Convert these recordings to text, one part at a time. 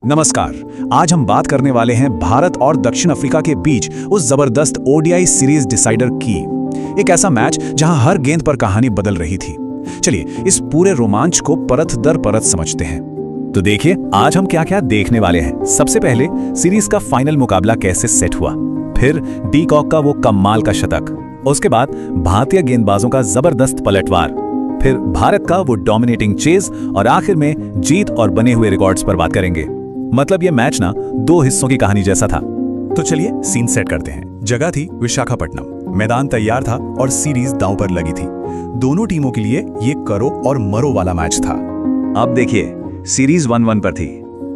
नमस्कार। आज हम बात करने वाले हैं भारत और दक्षिण अफ्रीका के बीच उस जबरदस्त ओडीआई सीरीज डिसाइडर की। एक ऐसा मैच जहां हर गेंद पर कहानी बदल रही थी। चलिए इस पूरे रोमांच को परत दर परत समझते हैं। तो देखिए आज हम क्या क्या देखने वाले हैं। सबसे पहले सीरीज का फाइनल मुकाबला कैसे सेट हुआ, फिर डी कॉक का वो कमाल का शतक, उसके बाद भारतीय गेंदबाजों का जबरदस्त पलटवार, फिर भारत का वो डोमिनेटिंग चेज और आखिर में जीत और बने हुए रिकॉर्ड्स पर बात करेंगे। मतलब ये मैच ना दो हिस्सों की कहानी जैसा था। तो चलिए सीन सेट करते हैं। जगह थी विशाखापट्टनम, मैदान तैयार था और सीरीज दांव पर लगी थी। दोनों टीमों के लिए ये करो और मरो वाला मैच था। अब देखिए सीरीज 1-1 पर थी।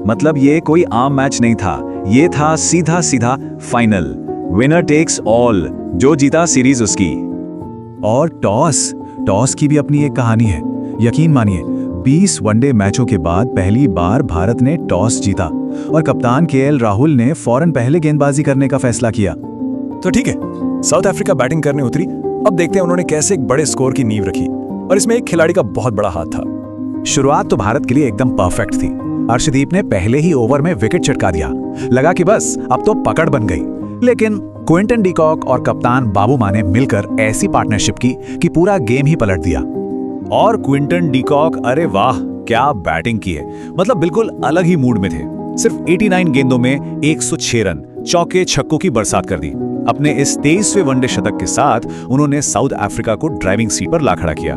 मतलब ये कोई आम मैच नहीं था, ये था सीधा सीधा फाइनल। विनर टेक्स ऑल, जो जीता सीरीज उसकी। और टॉस की भी अपनी एक कहानी है। यकीन मानिए 20 वनडे मैचों के बाद पहली बार भारत ने टॉस जीता और कप्तान केएल राहुल ने फौरन पहले गेंदबाजी करने का फैसला किया। तो ठीक है, साउथ अफ्रीका बैटिंग करने उतरी। अब देखते हैं उन्होंने कैसे एक बड़े स्कोर की नींव रखी और इसमें एक खिलाड़ी का बहुत बड़ा हाथ था। शुरुआत तो भारत के लिए एकदम परफेक्ट थी। अर्शदीप ने पहले ही ओवर में विकेट चटका दिया। लगा कि बस अब तो पकड़ बन गई, लेकिन क्विंटन डी कॉक और कप्तान बाबू माने मिलकर ऐसी पार्टनरशिप की कि पूरा गेम ही पलट दिया। और क्विंटन डी कॉक, अरे वाह क्या बैटिंग की है। मतलब बिल्कुल अलग ही मूड में थे। सिर्फ 89 गेंदों में 106 रन, चौके छक्कों की बरसात कर दी। अपने इस 23वें वनडे शतक के साथ उन्होंने साउथ अफ्रीका को ड्राइविंग सीट पर ला खड़ा किया।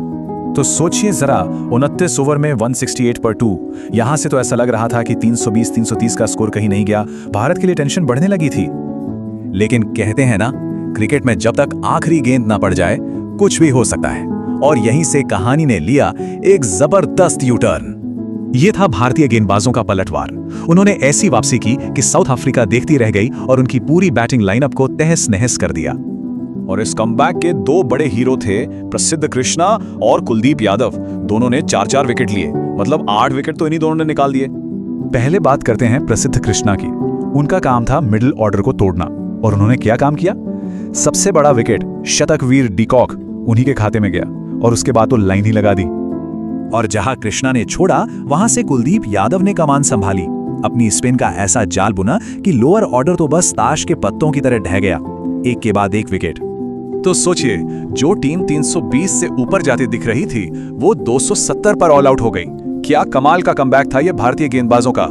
तो सोचिए जरा, 29 ओवर में 168 पर 2। यहां से तो ऐसा लग रहा था कि 320-330 का स्कोर कहीं नहीं गया। भारत के लिए टेंशन बढ़ने लगी थी। लेकिन कहते हैं ना, क्रिकेट में जब तक आखिरी गेंद ना पड़ जाए कुछ भी हो सकता है। और यहीं से कहानी ने लिया एक जबरदस्त यू टर्न। ये था भारतीय गेंदबाजों का पलटवार। उन्होंने ऐसी वापसी की कि साउथ अफ्रीका देखती रह गई और उनकी पूरी बैटिंग लाइनअप को तहस नहस कर दिया। और इस कमबैक के दो बड़े हीरो थे, प्रसिद्ध कृष्णा और कुलदीप यादव। दोनों ने 4-4 विकेट लिए। मतलब 8 विकेट तो इन्हीं दोनों ने निकाल दिए। पहले बात करते हैं प्रसिद्ध कृष्णा की। उनका काम था मिडिल ऑर्डर को तोड़ना, और उन्होंने क्या काम किया। सबसे बड़ा विकेट शतकवीर डी कॉक उन्हीं के खाते में गया और उसके बाद तो लाइन ही लगा दी। और जहां कृष्णा ने छोड़ा वहां से कुलदीप यादव ने कमान संभाली। अपनी स्पिन का ऐसा जाल बुना कि लोअर ऑर्डर तो बस ताश के पत्तों की तरह ढह गया, एक के बाद एक विकेट। तो सोचिए, जो टीम 320 से ऊपर जाती दिख रही थी वो 270 पर ऑल आउट हो गई। क्या कमाल का कमबैक था ये भारतीय गेंदबाजों का।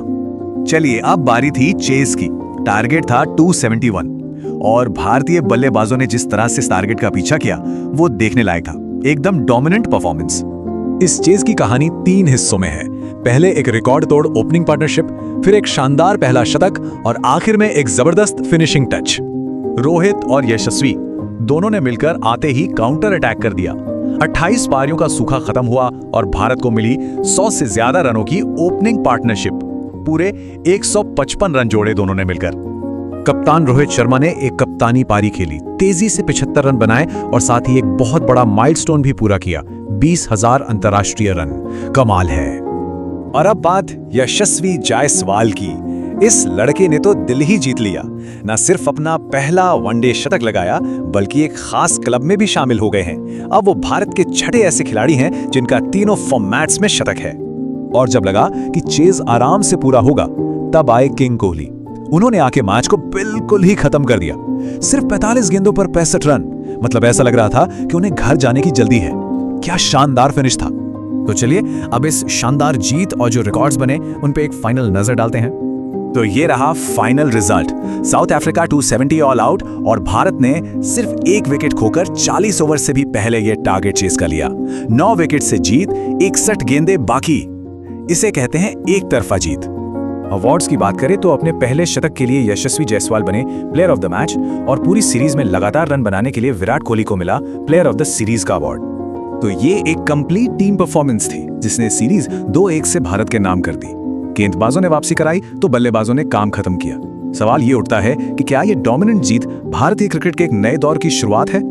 चलिए अब बारी थी चेज की। टारगेट था 271 और भारतीय बल्लेबाजों ने जिस तरह से इस टारगेट का पीछा किया वो देखने लायक था। एकदम डोमिनेंट परफॉर्मेंस। इस चेज की कहानी 3 हिस्सों में है। पहले एक रिकॉर्ड तोड़ ओपनिंग पार्टनरशिप, फिर एक शानदार पहला शतक और आखिर में एक जबरदस्त फिनिशिंग टच। रोहित और यशस्वी दोनों ने मिलकर आते ही काउंटर अटैक कर दिया। 28 पारियों का सूखा खत्म हुआ और भारत को मिली 100 से ज्यादा रनों की ओपनिंग पार्टनरशिप। पूरे 155 रन जोड़े दोनों ने मिलकर। कप्तान रोहित शर्मा ने एक कप्तानी पारी खेली, तेजी से 75 रन बनाए और साथ ही एक बहुत बड़ा माइलस्टोन भी पूरा किया, 20,000 अंतर्राष्ट्रीय रन। कमाल है। और अब बात यशस्वी जायसवाल की। इस लड़के ने तो दिल ही जीत लिया। न सिर्फ अपना पहला वनडे शतक लगाया बल्कि एक खास क्लब में भी शामिल हो गए हैं। अब वो भारत के छठे ऐसे खिलाड़ी हैं जिनका तीनों फॉर्मेट्स में शतक है। और जब लगा कि चेज आराम से पूरा होगा तब आए किंग कोहली। उन्होंने आके मैच को बिल्कुल ही खत्म कर दिया। सिर्फ 45 गेंदों पर 65 रन। मतलब ऐसा लग रहा था कि उन्हें घर जाने की जल्दी है। क्या शानदार फिनिश था। तो चलिए अब इस शानदार जीत और जो रिकॉर्ड्स बने उन पे एक फाइनल नजर डालते हैं। तो ये रहा final result. South Africa 270 all out और भारत ने सिर्फ एक विकेट खोकर 40 ओवर से भी पहले ये टारगेट चेस कर लिया। 9 विकेट से जीत, 61 गेंदें बाकी। इसे कहते हैं एक तरफा जीत। अवार्ड्स की बात करें तो अपने पहले शतक के लिए यशस्वी जायसवाल बने प्लेयर ऑफ द मैच और पूरी सीरीज में लगातार रन बनाने के लिए विराट कोहली को मिला प्लेयर ऑफ द सीरीज का अवार्ड। तो ये एक कंप्लीट टीम परफॉर्मेंस थी जिसने सीरीज 2-1 से भारत के नाम कर दी। गेंदबाजों ने वापसी कराई तो बल्लेबाजों ने काम खत्म किया। सवाल ये उठता है कि क्या ये डोमिनेंट जीत भारतीय क्रिकेट के एक नए दौर की शुरुआत है।